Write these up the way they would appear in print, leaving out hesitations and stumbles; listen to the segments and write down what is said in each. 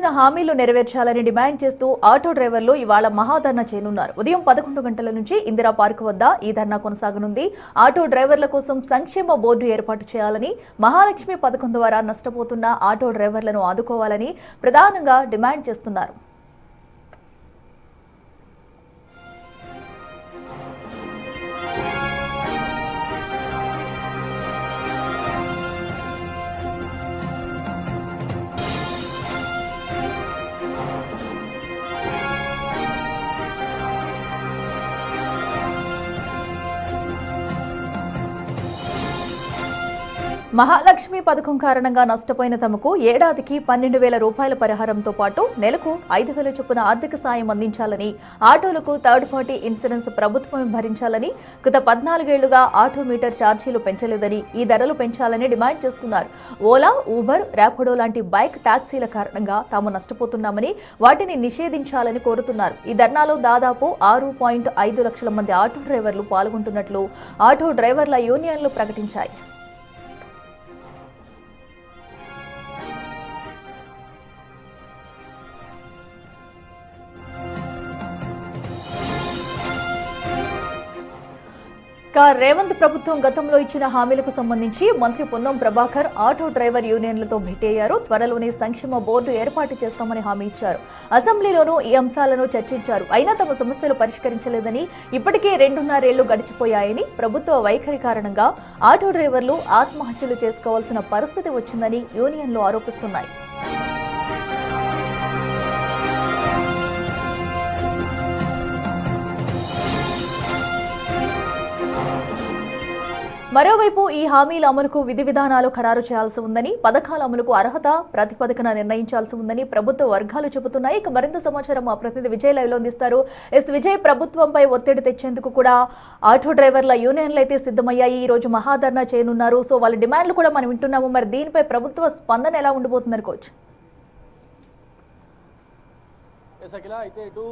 ఇచ్చిన హామీలు నెరవేర్చాలని డిమాండ్ చేస్తూ ఆటో డ్రైవర్లు ఇవాళ మహాధర్నా చేయనున్నారు. ఉదయం 11 గంటల నుంచి ఇందిరా పార్క్ వద్ద ఈ ధర్నా కొనసాగనుంది. ఆటో డ్రైవర్ల కోసం సంక్షేమ బోర్డు ఏర్పాటు చేయాలని, మహాలక్ష్మి పథకం ద్వారా నష్టపోతున్న ఆటో డ్రైవర్లను ఆదుకోవాలని ప్రధానంగా డిమాండ్ చేస్తున్నారు. మహాలక్ష్మి పథకం కారణంగా నష్టపోయిన తమకు ఏడాదికి 12,000 రూపాయల పరిహారంతో పాటు నెలకు 5,000 చొప్పున ఆర్థిక సాయం అందించాలని, ఆటోలకు థర్డ్ పార్టీ ఇన్సూరెన్స్ ప్రభుత్వం భరించాలని, గత 14 ఏళ్లుగా ఆటో మీటర్ ఛార్జీలు పెంచలేదని, ఈ ధరలు పెంచాలని డిమాండ్ చేస్తున్నారు. ఓలా, ఊబర్, ర్యాపిడో లాంటి బైక్ టాక్సీల కారణంగా తాము నష్టపోతున్నామని, వాటిని నిషేధించాలని కోరుతున్నారు. ఈ ధర్నాలో దాదాపు 6.5 లక్షల మంది ఆటో డ్రైవర్లు పాల్గొంటున్నట్లు ఆటో డ్రైవర్ల యూనియన్లు ప్రకటించాయి. రేవంత్ ప్రభుత్వం గతంలో ఇచ్చిన హామీలకు సంబంధించి మంత్రి పొన్నం ప్రభాకర్ ఆటో డ్రైవర్ యూనియన్లతో భేటీ అయ్యారు. త్వరలోనే సంక్షేమ బోర్డు ఏర్పాటు చేస్తామని హామీ ఇచ్చారు. అసెంబ్లీలోనూ ఈ అంశాలను చర్చించారు. అయినా తమ సమస్యలు పరిష్కరించలేదని, ఇప్పటికే 2.5 ఏళ్లు గడిచిపోయాయని, ప్రభుత్వ వైఖరి కారణంగా ఆటో డ్రైవర్లు ఆత్మహత్యలు చేసుకోవాల్సిన పరిస్థితి వచ్చిందని యూనియన్లు ఆరోపిస్తున్నాయి. మరోవైపు ఈ హామీల అమలుకు విధి విధానాలు ఖరారు చేయాల్సి ఉందని, పథకాల అమలుకు అర్హత ప్రాతిపదికన నిర్ణయించాల్సి ఉందని ప్రభుత్వ వర్గాలు చెబుతున్నాయి. ఇక మరింత సమాచారం మా ప్రతినిధి విజయ్ లైవ్ లో అందిస్తారు. విజయ్, ప్రభుత్వంపై ఒత్తిడి తెచ్చేందుకు కూడా ఆటో డ్రైవర్ల యూనియన్లు అయితే సిద్ధమయ్యాయి. ఈ రోజు మహాధర్నా చేయనున్నారు. సో వాళ్ళ డిమాండ్లు కూడా మనం వింటున్నాము. మరి దీనిపై ప్రభుత్వ స్పందన ఎలా ఉండబోతుంది అనుకోవచ్చు? అఖిల, అయితే ఇటు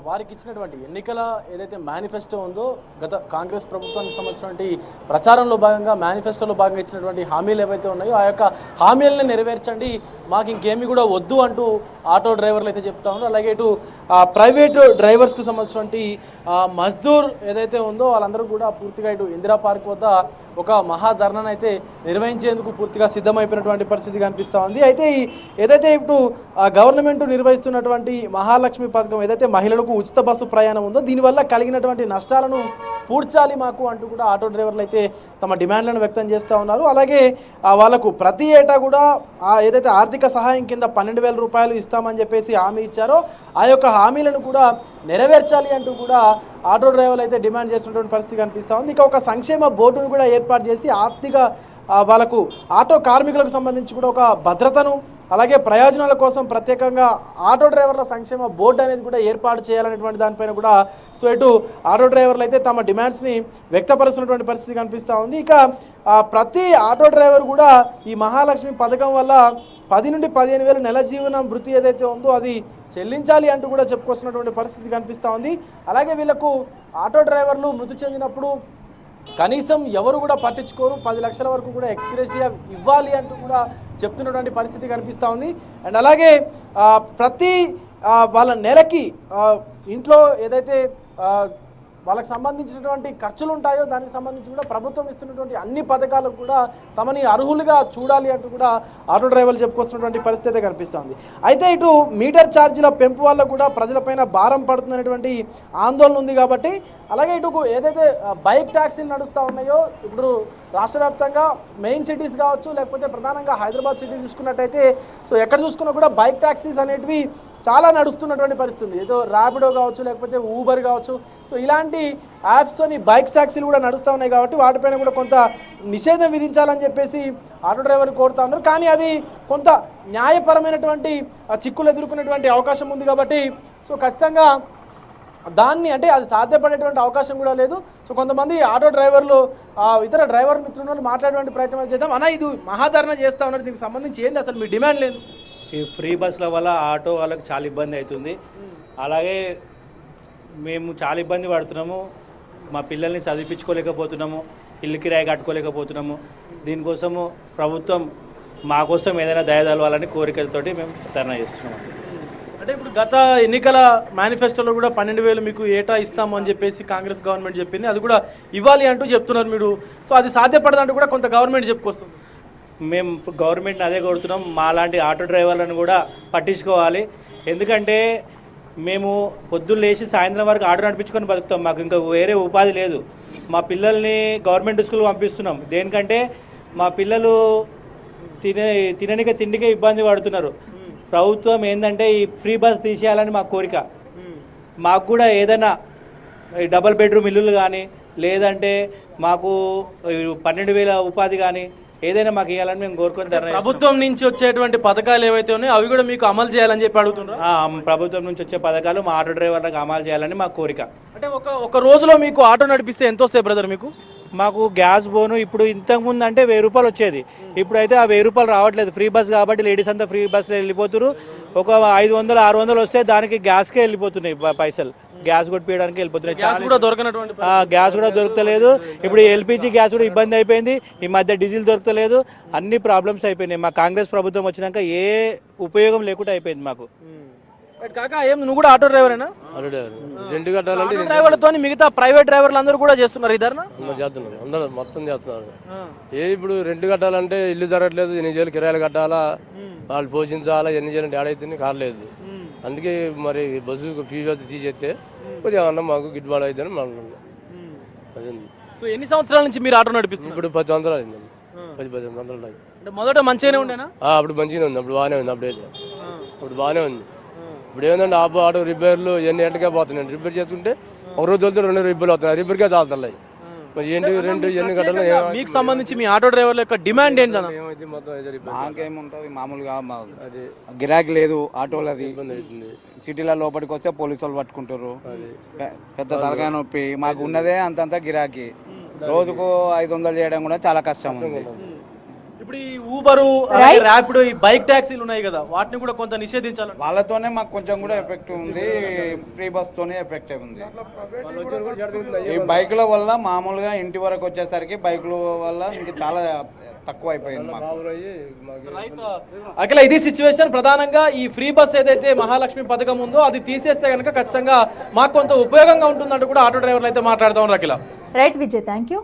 వారికి ఇచ్చినటువంటి ఎన్నికల ఏదైతే మేనిఫెస్టో ఉందో, గత కాంగ్రెస్ ప్రభుత్వానికి సంబంధించినటువంటి ప్రచారంలో భాగంగా మేనిఫెస్టోలో భాగంగా ఇచ్చినటువంటి హామీలు ఏవైతే ఉన్నాయో ఆ యొక్క హామీలను నెరవేర్చండి, మాకు ఇంకేమీ కూడా వద్దు అంటూ ఆటో డ్రైవర్లు అయితే చెప్తా ఉన్నారు. అలాగే ఇటు ప్రైవేటు డ్రైవర్స్కు సంబంధించినటువంటి మజ్దూర్ ఏదైతే ఉందో వాళ్ళందరూ కూడా పూర్తిగా ఇటు ఇందిరా పార్క్ వద్ద ఒక మహాధర్నాను అయితే నిర్వహించేందుకు పూర్తిగా సిద్ధమైపోయినటువంటి పరిస్థితి కనిపిస్తూ ఉంది. అయితే ఏదైతే ఇప్పుడు గవర్నమెంట్ నిర్వహిస్తున్నటువంటి మహాలక్ష్మి పథకం ఏదైతే మహిళలకు ఉచిత బస్సు ప్రయాణం ఉందో, దీనివల్ల కలిగినటువంటి నష్టాలను పూడ్చాలి మాకు అంటూ కూడా ఆటో డ్రైవర్లు అయితే తమ డిమాండ్లను వ్యక్తం చేస్తూ ఉన్నారు. అలాగే వాళ్ళకు ప్రతి ఏటా కూడా ఏదైతే ఆర్థిక సహాయం కింద 12,000 రూపాయలు ఇస్తామని చెప్పేసి హామీ ఇచ్చారో ఆ యొక్క హామీలను కూడా నెరవేర్చాలి అంటూ కూడా ఆటో డ్రైవర్లు అయితే డిమాండ్ చేస్తున్నటువంటి పరిస్థితి కనిపిస్తూ ఉంది. ఇక ఒక సంక్షేమ బోర్డును కూడా ఏర్పాటు చేసి ఆర్థిక వాళ్ళకు ఆటో కార్మికులకు సంబంధించి కూడా ఒక భద్రతను, అలాగే ప్రయోజనాల కోసం ప్రత్యేకంగా ఆటో డ్రైవర్ల సంక్షేమ బోర్డు అనేది కూడా ఏర్పాటు చేయాలనేటువంటి దానిపైన కూడా ఇటు ఆటో డ్రైవర్లు అయితే తమ డిమాండ్స్ని వ్యక్తపరుస్తున్నటువంటి పరిస్థితి కనిపిస్తూ ఉంది. ఇక ప్రతి ఆటో డ్రైవర్ కూడా ఈ మహాలక్ష్మి పథకం వల్ల 10 నుండి 15,000 నెల జీవన భృతి ఏదైతే ఉందో అది చెల్లించాలి అంటూ కూడా చెప్పుకొస్తున్నటువంటి పరిస్థితి కనిపిస్తూ ఉంది. అలాగే వీళ్ళకు ఆటో డ్రైవర్లు మృతి చెందినప్పుడు కనీసం ఎవరు కూడా పట్టించుకోరు, 10 లక్షల వరకు కూడా ఎక్స్గ్రేషియా ఇవ్వాలి అంటూ కూడా చెప్తున్నటువంటి పరిస్థితి కనిపిస్తూ ఉంది. అండ్ అలాగే ప్రతి వాళ్ళ నెలకి ఇంట్లో ఏదైతే వాళ్ళకి సంబంధించినటువంటి ఖర్చులు ఉంటాయో దానికి సంబంధించి కూడా ప్రభుత్వం ఇస్తున్నటువంటి అన్ని పథకాలకు కూడా తమని అర్హులుగా చూడాలి అంటూ కూడా ఆటో డ్రైవర్లు చెప్పుకొస్తున్నటువంటి పరిస్థితి కనిపిస్తుంది. అయితే ఇటు మీటర్ ఛార్జీల పెంపు వల్ల కూడా ప్రజలపైన భారం పడుతున్నటువంటి ఆందోళన ఉంది కాబట్టి, అలాగే ఇటు ఏదైతే బైక్ ట్యాక్సీలు నడుస్తూ ఉన్నాయో ఇప్పుడు రాష్ట్ర వ్యాప్తంగా మెయిన్ సిటీస్ కావచ్చు, లేకపోతే ప్రధానంగా హైదరాబాద్ సిటీ చూసుకున్నట్టయితే ఎక్కడ చూసుకున్నా కూడా బైక్ ట్యాక్సీస్ అనేటివి చాలా నడుస్తున్నటువంటి పరిస్థితి. ఏదో ర్యాపిడో కావచ్చు, లేకపోతే ఊబర్ కావచ్చు, ఇలాంటి యాప్స్తోని బైక్ ట్యాక్సీలు కూడా నడుస్తూ ఉన్నాయి కాబట్టి వాటిపైన కూడా కొంత నిషేధం విధించాలని చెప్పేసి ఆటో డ్రైవర్లు కోరుతూ ఉన్నారు. కానీ అది కొంత న్యాయపరమైనటువంటి చిక్కులు ఎదుర్కొనేటువంటి అవకాశం ఉంది కాబట్టి ఖచ్చితంగా దాన్ని అంటే అది సాధ్యపడేటువంటి అవకాశం కూడా లేదు. కొంతమంది ఆటో డ్రైవర్లు ఇతర డ్రైవర్ మిత్రులను మాట్లాడేటువంటి ప్రయత్నం చేద్దాం. అన్న, ఇది మహాధరణ చేస్తూ ఉన్నారు, దీనికి సంబంధించి ఏంది అసలు మీ డిమాండ్ లేదు? ఈ ఫ్రీ బస్సుల వల్ల ఆటో వాళ్ళకి చాలా ఇబ్బంది అవుతుంది. అలాగే మేము చాలా ఇబ్బంది పడుతున్నాము, మా పిల్లల్ని చదివించుకోలేకపోతున్నాము, ఇల్లు కిరాయి కట్టుకోలేకపోతున్నాము. దీనికోసము ప్రభుత్వం మా కోసం ఏదైనా దయదలవాలని కోరికలతోటి మేము ధర్నా చేస్తున్నాము. అంటే ఇప్పుడు గత ఎన్నికల మేనిఫెస్టోలో కూడా 12,000 మీకు ఏటా ఇస్తాము అని చెప్పేసి కాంగ్రెస్ గవర్నమెంట్ చెప్పింది, అది కూడా ఇవ్వాలి అంటూ చెప్తున్నారు మీరు. సో అది సాధ్యపడదంటూ కూడా కొంత గవర్నమెంట్ చెప్పుకొస్తుంది. మేము గవర్నమెంట్ని అదే కోరుతున్నాం, మాలాంటి ఆటో డ్రైవర్లను కూడా పట్టించుకోవాలి. ఎందుకంటే మేము పొద్దున్న లేచి సాయంత్రం వరకు ఆటో నడిపించుకొని బతుకుతాం, మాకు ఇంకా వేరే ఉపాధి లేదు. మా పిల్లల్ని గవర్నమెంట్ స్కూల్ పంపిస్తున్నాం, దేనికంటే మా పిల్లలు తిండికే ఇబ్బంది పడుతున్నారు. ప్రభుత్వం ఏంటంటే ఈ ఫ్రీ బస్ తీసేయాలని మా కోరిక. మాకు కూడా ఏదైనా డబల్ బెడ్రూమ్ ఇల్లులు కానీ లేదంటే మాకు 12,000 ఉపాధి కానీ ఏదైనా మాకు ఇవ్వాలని మేము కోరుకొని ప్రభుత్వం నుంచి వచ్చేటువంటి పథకాలు ఏవైతే ఉన్నాయో అవి కూడా మీకు అమలు చేయాలని చెప్పి అడుగుతున్నారు. ప్రభుత్వం నుంచి వచ్చే పథకాలు మా ఆటో డ్రైవర్లకు అమలు చేయాలని మా కోరిక. అంటే ఒక రోజులో మీకు ఆటో నడిపిస్తే ఎంత వస్తాయి బ్రదర్ మీకు? మాకు గ్యాస్ బోను ఇప్పుడు ఇంతకుముందు అంటే 1,000 రూపాయలు వచ్చేది, ఇప్పుడైతే ఆ 1,000 రూపాయలు రావట్లేదు. ఫ్రీ బస్ కాబట్టి లేడీస్ అంతా ఫ్రీ బస్లో వెళ్ళిపోతున్నారు. ఒక 500 600 వస్తే దానికి గ్యాస్కే వెళ్ళిపోతున్నాయి పైసలు, గ్యాస్ కొట్టిపోయడానికి వెళ్ళిపోతున్నాయి. గ్యాస్ కూడా దొరకనటువంటి గ్యాస్ కూడా దొరకలేదు. ఇప్పుడు ఎల్పిజి గ్యాస్ కూడా ఇబ్బంది అయిపోయింది. ఈ మధ్య డీజిల్ దొరకలేదు. అన్ని ప్రాబ్లమ్స్ అయిపోయినాయి. మా కాంగ్రెస్ ప్రభుత్వం వచ్చినాక ఏ ఉపయోగం లేకుండా అయిపోయింది మాకు. కాకా ఏం నువ్వు కూడా ఆటో డ్రైవరేనా? రెండు కట్టాలంటే డ్రైవర్లతో మిగతా ప్రైవేట్ డ్రైవర్లు అందరూ కూడా చేస్తున్నారు ఇద్దరు చేస్తున్నారు, అందరూ మొత్తం చేస్తున్నారు. ఇప్పుడు రెండు కట్టాలంటే ఇల్లు జరగట్లేదు, ఎన్ని చేయాలి, కిరాయిలు కట్టాలా, వాళ్ళు పోషించాలా, ఎన్ని చేయాలంటే ఏడైతే కాలేదు. అందుకే మరి బస్సు ఫీజు తీసేస్తే కొద్దిగా అన్న మాకు గిట్టుబాటు అవుతుందని మనం. ఎన్ని సంవత్సరాల నుంచి మీరు ఆటో నడిపిస్తుంది? ఇప్పుడు 10 సంవత్సరాలు అయిందండి. 10 సంవత్సరాలు అయింది. మొదట మంచిగానే ఉండేనా? అప్పుడు మంచిగానే ఉంది, అప్పుడు బాగానే ఉంది. అప్పుడు బాగానే ఉంది. ఇప్పుడు ఏంటంటే ఆటో రిపేర్లు ఎన్ని గంటలకే పోతున్నాయి. రిపేర్ చేసుకుంటే ఒక రోజు వెళ్తే 2 రిపేర్లు అవుతున్నాయి, రిపేర్కే చాలుతున్నాయి. మరి ఏంటి ఎన్ని గంటలు మీకు సంబంధించి మీ ఆటో డ్రైవర్ల యొక్క డిమాండ్ ఏంటన్నా? మాకేముంటుంది మామూలుగా గిరాకీ లేదు ఆటోలది. సిటీల లోపలికి వస్తే పోలీసు వాళ్ళు పట్టుకుంటారు, పెద్ద తలకాయ నొప్పి. మాకు ఉన్నదే అంతంత గిరాకీ, రోజుకు 500 చేయడం కూడా చాలా కష్టం ఉంది. ఇప్పుడు ఈ ఊబరు ర్యాపిడో ఈ బైక్ ట్యాక్సీలు ఉన్నాయి కదా, వాటిని కూడా కొంత నిషేధించాలి. వాళ్ళతోనే మాకు కొంచెం కూడా ఎఫెక్ట్ ఉంది, ఫ్రీ బస్ తోనే ఎఫెక్ట్ ఉంది. ఈ బైకుల వల్ల మామూలుగా ఇంటి వరకు వచ్చేసరికి బైకుల వల్ల ఇంకా చాలా తక్కువ అయిపోయింది. అఖిల ఇది సిచ్యువేషన్. ప్రధానంగా ఈ ఫ్రీ బస్ ఏదైతే మహాలక్ష్మి పథకం ఉందో అది తీసేస్తే కనుక ఖచ్చితంగా మాకు కొంత ఉపయోగంగా ఉంటుందంటూ కూడా ఆటో డ్రైవర్లు అయితే మాట్లాడుతూ ఉన్నారు. అఖిల రైట్ విజయ్, థ్యాంక్ యూ.